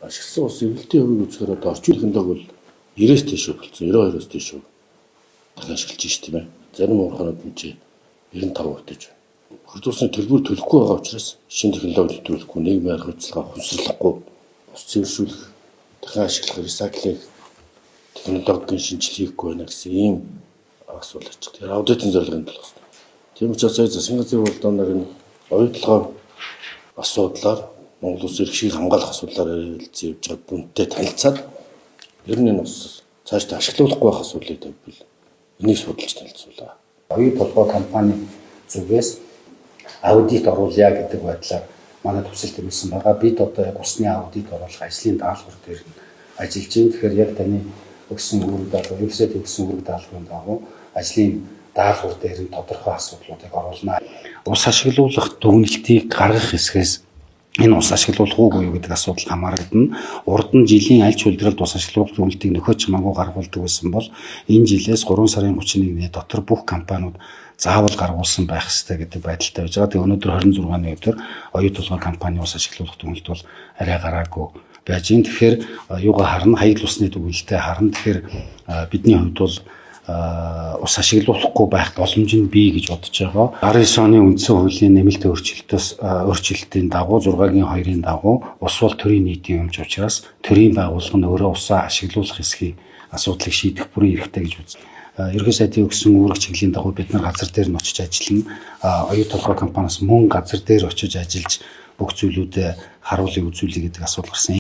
Ашигласан ус эвлэлтийн хувийг үзэхээр одоо орчин үеийндэг бол 90-с дээш болсон. 92-оос дээш дахин ашиглаж байна тийм ээ. Зарим уурханууд нь чи 95% гэж байна. Хөрдүүлсний төлбөр төлөхгүй байгаа учраас шинэ технологи төлөвлөхгүй, нийгмийн арга барилаа хүнсрэхгүй, ус цэвэршүүлэх, дахин ашиглах, ресайклинг технологийн шинжилгээ хийхгүй байна гэсэн ийм асуулт очиж. Тэгэхээр аудитын зорилгын төлөө. Тийм учраас сая засгийн газрын болдоноор энэ оюутлогоо асуудлаар Монгол улс эрхийг хамгаалах асуудлаар ярилцсан явж байгаа бүнтэй танилцаад ер нь энэ ус цаашдаа ашиглуулахгүй байх асуудлыг тавьбал энийг судалж танилцуулаа. Оюу толгой компани зүгээс аудит оруулъя гэдэг байдлаар манай төсөл төрүүлсэн байгаа. Бид одоо яг усны аудит оруулах ажлын даалгавар дээр нь ажиллаж байна. Тэгэхээр яг таны өгсөн үүрэг даалгавар, ерөөсөө өгсөн үүрэг даалгаврын дагуу ажлын даалгавар дээр нь тодорхой асуудлуудыг оруулнаа. Ус ашиглуулах дүгнэлтийг гаргах хэсгээс энэ ус ашиглуулах уугүй юу гэдэг асуудал хамаарагдана. Урд нь жилийн аль ч улиралд ус ашиглуулах дүгнэлтийг нөхөө чамаагүй гаргуулдаг байсан бол энэ жилээс 3 сарын 31-ний дотор бүх компаниуд заавал гаргуулсан байх ёстой гэдэг байдалтай байж байгаа. Тэгээ өнөөдөр 26-ны өдөр оюу толгой компани ус ашиглуулах дүгнэлт бол арай гараагүй байж байна. Тэгэхээр юугаа харна, хаяг усны дүгнэлтээ харна. Тэгэхээр бидний хувьд бол ус ашиглуулахгүй байх боломж нь бий гэж бодож байгаа. 19 оны үндсэн хуулийн нэмэлт өөрчлөлтийн дагуу 6-гийн 2-ын дагуу ус бол төрийн нийтийн өмч учраас төрийн байгууллага нь өөрөө усаа ашиглуулах хэсгийн асуудлыг шийдэх бүрэн эрхтэй гэж үзнэ. Ерхий сайдын өгсөн үүрэг чиглэлийн дагуу бид нар газар дээр нь очиж ажиллана. Оюу толгой компаниас мөн газар дээр очиж ажиллаж бүх зүйлүүдэд харуулъя үзүүлье гэдэг асуудал гарсан.